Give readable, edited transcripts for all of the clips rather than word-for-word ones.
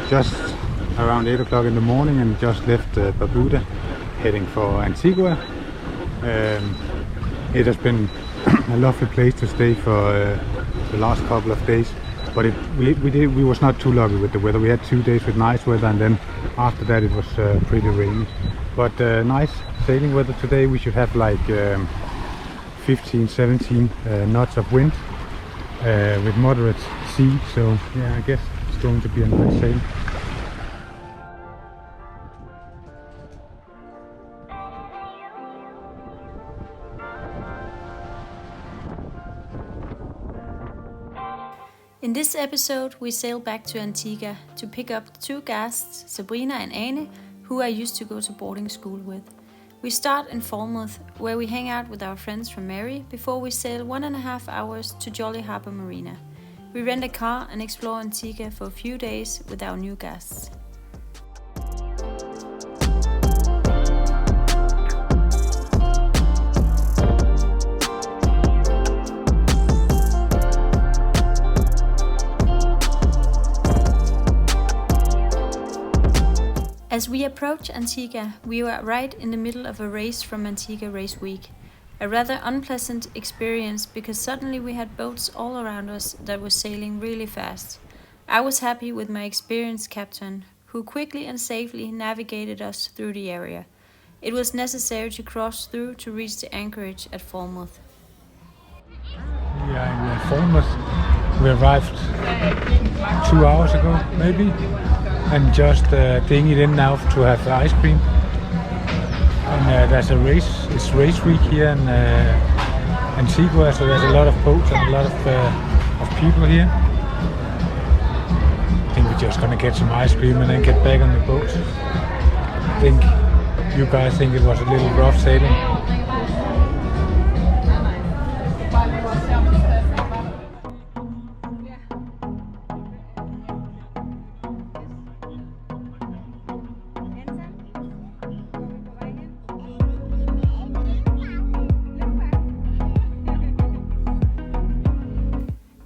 just around 8 o'clock in the morning and just left Barbuda, heading for Antigua. It has been a lovely place to stay for the last couple of days, but we was not too lucky with the weather. We had 2 days with nice weather, and then after that it was pretty rainy. But nice sailing weather today. We should have like 15-17 knots of wind with moderate sea, so yeah, I guess it's going to be a nice sail. In this episode, we sail back to Antigua to pick up the 2 guests, Sabrina and Ane, who I used to go to boarding school with. We start in Falmouth, where we hang out with our friends from Mary before we sail 1.5 hours to Jolly Harbour marina. We rent a car and explore Antigua for a few days with our new guests. As we approach Antigua, we were right in the middle of a race from Antigua Race Week. A rather unpleasant experience because suddenly we had boats all around us that were sailing really fast. I was happy with my experienced captain, who quickly and safely navigated us through the area. It was necessary to cross through to reach the anchorage at Falmouth. We are in Falmouth. We arrived 2 hours ago, maybe. And just dinging it in now to have ice cream. And there's a race, it's race week here in Antigua, so there's a lot of boats and a lot of people here. I think we're just gonna get some ice cream and then get back on the boat. I think you guys think it was a little rough sailing.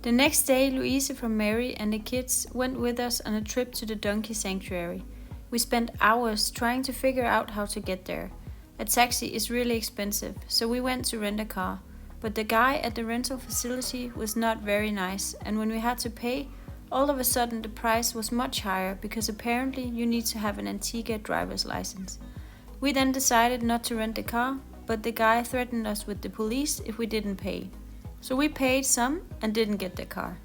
The next day, Louise from Mary and the kids went with us on a trip to the donkey sanctuary. We spent hours trying to figure out how to get there. A taxi is really expensive, so we went to rent a car. But the guy at the rental facility was not very nice, and when we had to pay, all of a sudden the price was much higher because apparently you need to have an Antigua driver's license. We then decided not to rent the car, but the guy threatened us with the police if we didn't pay. So we paid some and didn't get the car,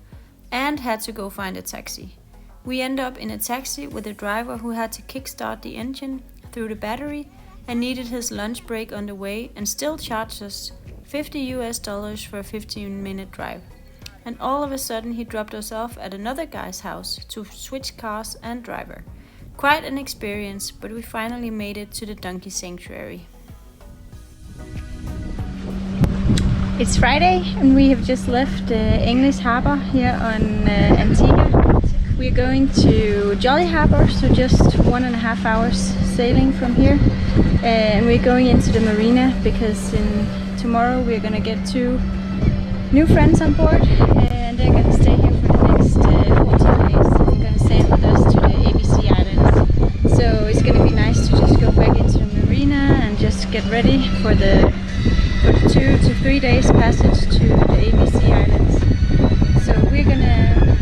and had to go find a taxi. We ended up in a taxi with a driver who had to kickstart the engine through the battery and needed his lunch break on the way and still charged us $50 for a 15-minute drive. And all of a sudden he dropped us off at another guy's house to switch cars and driver. Quite an experience, but we finally made it to the donkey sanctuary. It's Friday and we have just left English Harbour here on Antigua. We're going to Jolly Harbour, so just 1.5 hours sailing from here. And we're going into the marina because tomorrow we're gonna get 2 new friends on board and they're gonna stay here for the next 14 days. They're gonna sail with us to the ABC Islands. So it's gonna be nice to just go back into the marina and just get ready for the 2 to 3 days passage to the ABC Islands. So we're gonna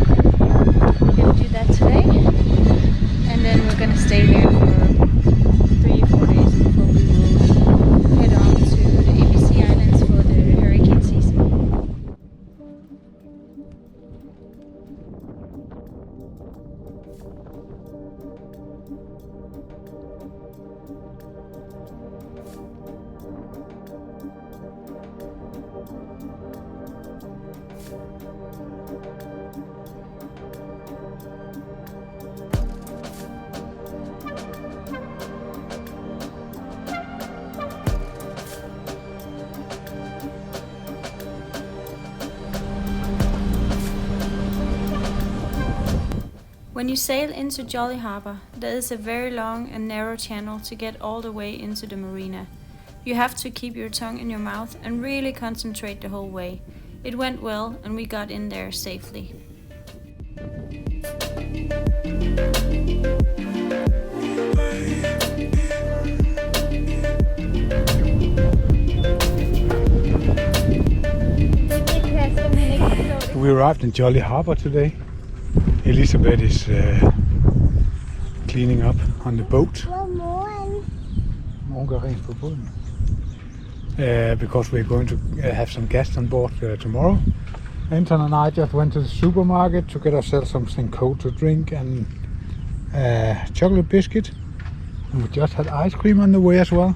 do that today, and then we're gonna stay there for 3-4 days before we will head on to the ABC Islands for the hurricane season. When you sail into Jolly Harbour, there is a very long and narrow channel to get all the way into the marina. You have to keep your tongue in your mouth and really concentrate the whole way. It went well and we got in there safely. arrived in Jolly Harbour today. Elisabeth is cleaning up on the boat. Because we're going to have some guests on board tomorrow. Anton and I just went to the supermarket to get ourselves something cold to drink and chocolate biscuit. And we just had ice cream on the way as well.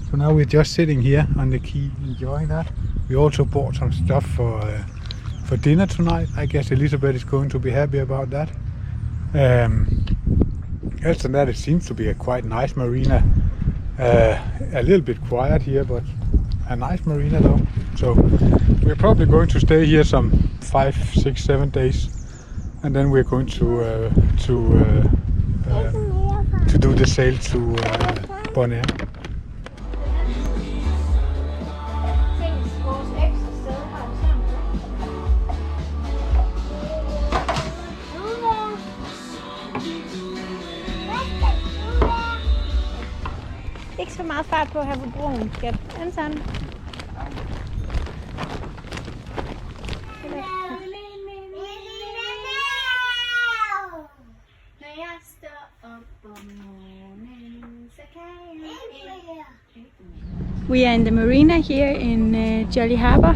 So now we're just sitting here on the quay enjoying that. We also bought some stuff for dinner tonight. I guess Elisabeth is going to be happy about that. Other than that, it seems to be a quite nice marina. A little bit quiet here, but a nice marina though. So we're probably going to stay here some 5, 6, 7 days, and then we're going to do the sail to Bonaire. Ikke så meget fart på her på broen, skat. Anton. We are in the marina here in Jolly Harbour,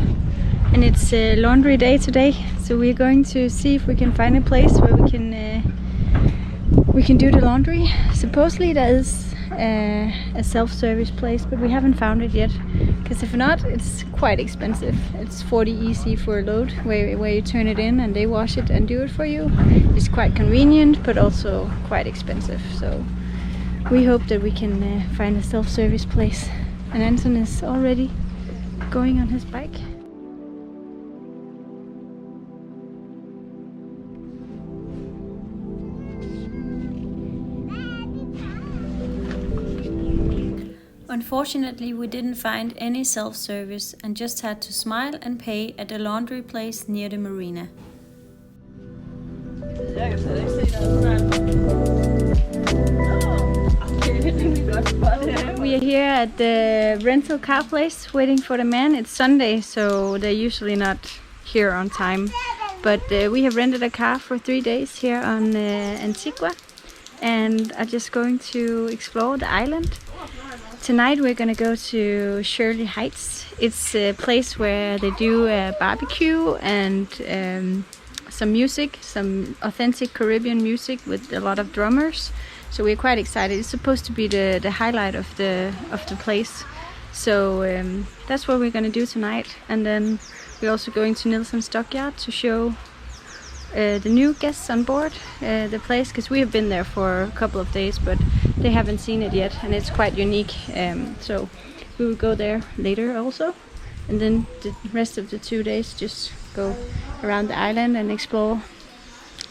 and it's laundry day today. So we're going to see if we can find a place where we can do the laundry. Supposedly there is a self-service place, but we haven't found it yet, because if not, it's quite expensive. It's 40 EC for a load, where you turn it in and they wash it and do it for you. It's quite convenient, but also quite expensive. So we hope that we can find a self-service place. And Anton is already going on his bike. Unfortunately, we didn't find any self-service and just had to smile and pay at a laundry place near the marina. We are here at the rental car place waiting for the man. It's Sunday, so they're usually not here on time. But we have rented a car for 3 days here on Antigua and are just going to explore the island. Tonight we're gonna go to Shirley Heights. It's a place where they do a barbecue and some music, some authentic Caribbean music with a lot of drummers. So we're quite excited. It's supposed to be the highlight of the place. So that's what we're gonna do tonight. And then we're also going to Nilsson's Dockyard to show the new guests on board the place, because we have been there for a couple of days, but they haven't seen it yet, and it's quite unique. So we will go there later also, and then the rest of the 2 days just go around the island and explore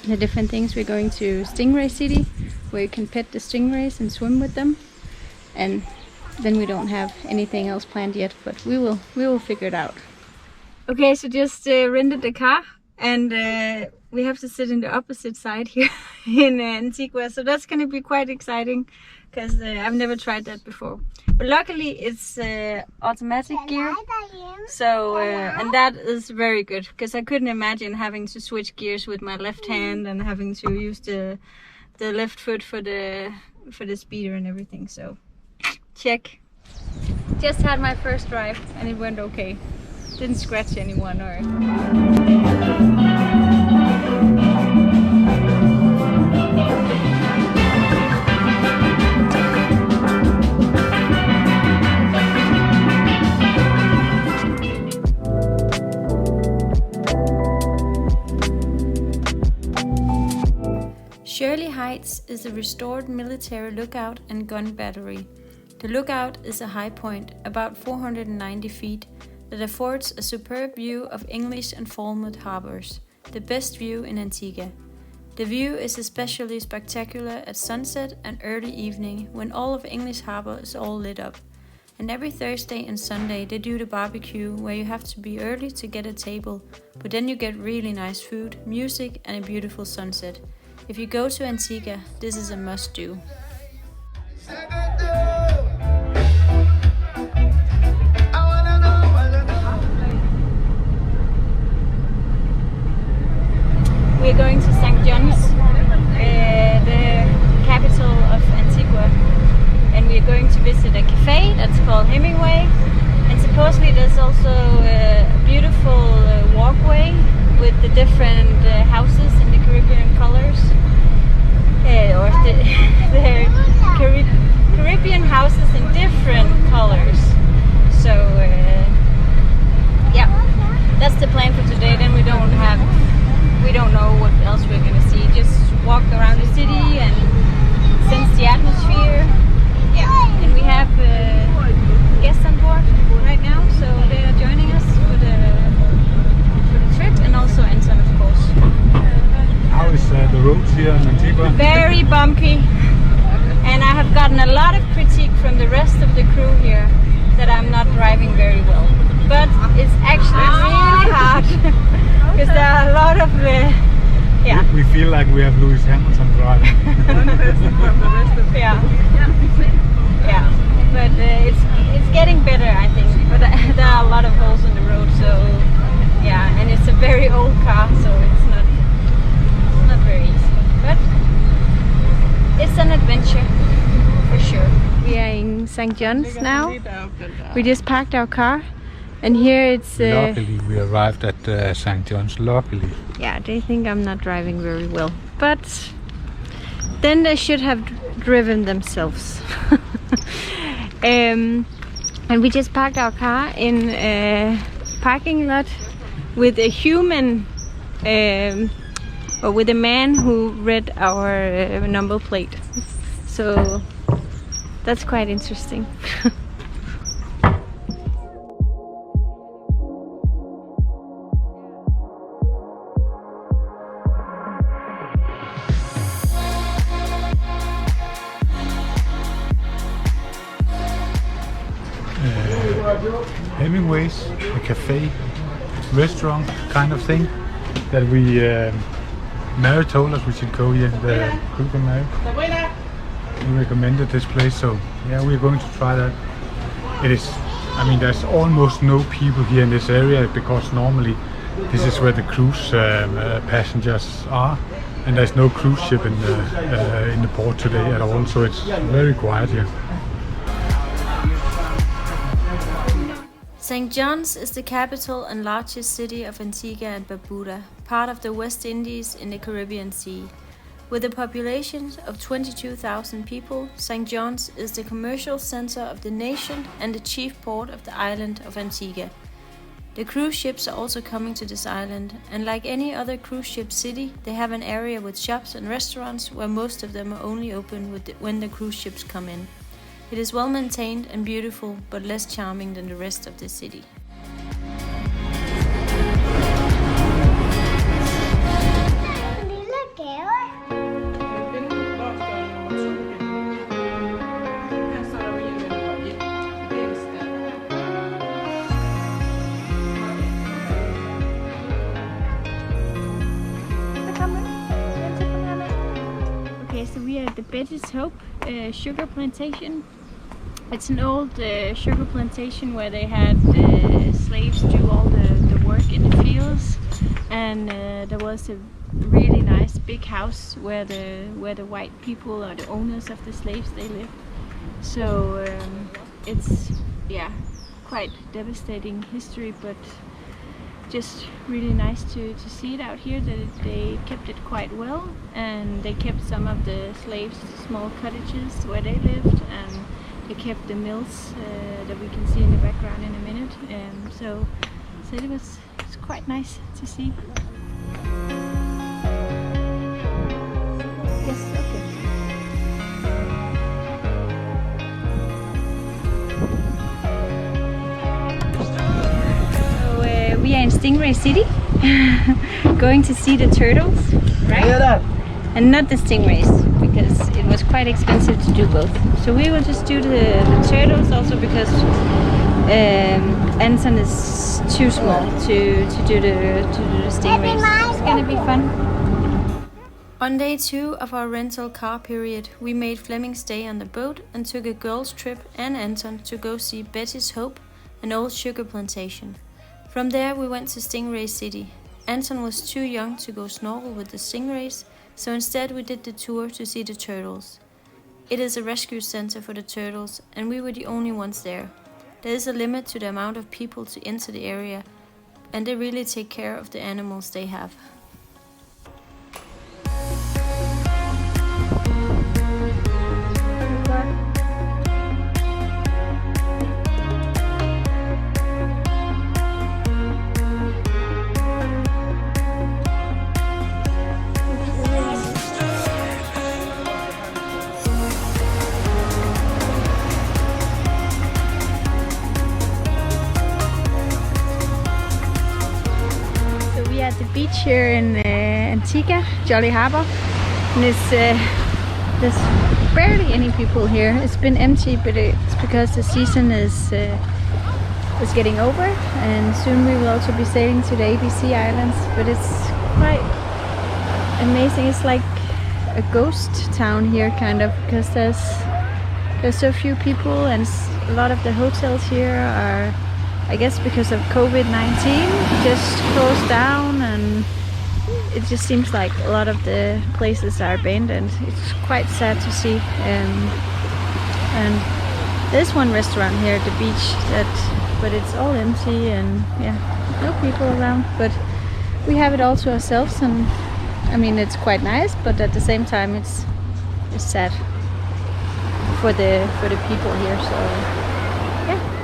the different things. We're going to Stingray City, where you can pet the stingrays and swim with them, and then we don't have anything else planned yet, but we will figure it out. Okay, so just rented the car, and we have to sit in the opposite side here in Antigua, so that's going to be quite exciting, because I've never tried that before. But luckily it's automatic gear, so and that is very good, because I couldn't imagine having to switch gears with my left hand and having to use the left foot for the speeder and everything. So check. Just had my first drive and it went okay. Didn't scratch anyone or... Shirley Heights is a restored military lookout and gun battery. The lookout is a high point, about 490 feet, that affords a superb view of English and Falmouth Harbours, the best view in Antigua. The view is especially spectacular at sunset and early evening, when all of English Harbour is all lit up. And every Thursday and Sunday they do the barbecue, where you have to be early to get a table, but then you get really nice food, music and a beautiful sunset. If you go to Antigua, this is a must-do. we're going to St. John's, the capital of Antigua, and we're going to visit a cafe that's called Hemingway, and supposedly there's also a beautiful walkway with the different houses in the Caribbean colors, or the Caribbean houses in different colors. So yeah, that's the plan for today. Then we don't know what else we're gonna see. Just walk around the city and sense the atmosphere. Yeah, and we have guests on board right now, so they are joining us for the trip, and also Anton, of course. How is the roads here in Antigua? Very bumpy, and I have gotten a lot of critique from the rest of the crew here that I'm not driving very well. But it's actually really hard because there are a lot of yeah. We feel like we have Lewis Hamilton driving. Yeah. Yeah. But it's getting better, I think. But there are a lot of holes in the road, so yeah. And it's a very old car, so it's not very easy. But it's an adventure for sure. We are in St. John's now. We just parked our car, and here it's. Luckily, we arrived at St. John's. Luckily. Yeah, they think I'm not driving very well, but then they should have driven themselves. And we just parked our car in a parking lot with a human, or with a man who read our number plate. So that's quite interesting. Hemingway's, a cafe, restaurant kind of thing that we Mary told us we should go here. The crew from Mary. He recommended this place, so yeah, we're going to try that. It is, I mean, there's almost no people here in this area because normally this is where the cruise passengers are, and there's no cruise ship in the port today at all, so it's very quiet here. St. John's is the capital and largest city of Antigua and Barbuda, part of the West Indies in the Caribbean Sea. With a population of 22,000 people, St. John's is the commercial center of the nation and the chief port of the island of Antigua. The cruise ships are also coming to this island, and like any other cruise ship city, they have an area with shops and restaurants where most of them are only open when the cruise ships come in. It is well maintained and beautiful, but less charming than the rest of the city. Okay, so we are at the Betty's Hope sugar plantation. It's an old sugar plantation where they had slaves do all the work in the fields, and there was a really nice big house where the white people or the owners of the slaves they lived. So it's quite devastating history, but just really nice to see it out here, that they kept it quite well, and they kept some of the slaves' small cottages where they lived, and they kept the mills that we can see in the background in a minute. So it's quite nice to see. Yes, okay. So we are in Stingray City, going to see the turtles, right? And not the stingrays, because it was quite expensive to do both. So we will just do the turtles, also because Anton is too small to do the stingrays. It's gonna be fun. On day 2 of our rental car period, we made Flemming stay on the boat and took a girls' trip and Anton to go see Betty's Hope, an old sugar plantation. From there we went to Stingray City. Anton was too young to go snorkel with the stingrays, so instead we did the tour to see the turtles. It is a rescue center for the turtles, and we were the only ones there. There is a limit to the amount of people to enter the area, and they really take care of the animals they have. At the beach here in Antigua, Jolly Harbour, and there's barely any people here. It's been empty, but it's because the season is getting over, and soon we will also be sailing to the ABC Islands. But it's quite amazing. It's like a ghost town here, kind of, because there's so few people, and a lot of the hotels here are, I guess because of COVID-19, just closed down, and it just seems like a lot of the places are abandoned. It's quite sad to see. And there's one restaurant here at the beach but it's all empty, and yeah, no people around. But we have it all to ourselves, and I mean it's quite nice, but at the same time it's sad for the people here. So yeah.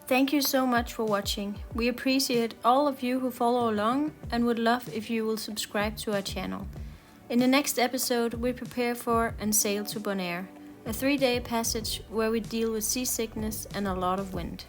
Thank you so much for watching. We appreciate all of you who follow along and would love if you will subscribe to our channel. In the next episode, we prepare for and sail to Bonaire, a 3-day passage where we deal with seasickness and a lot of wind.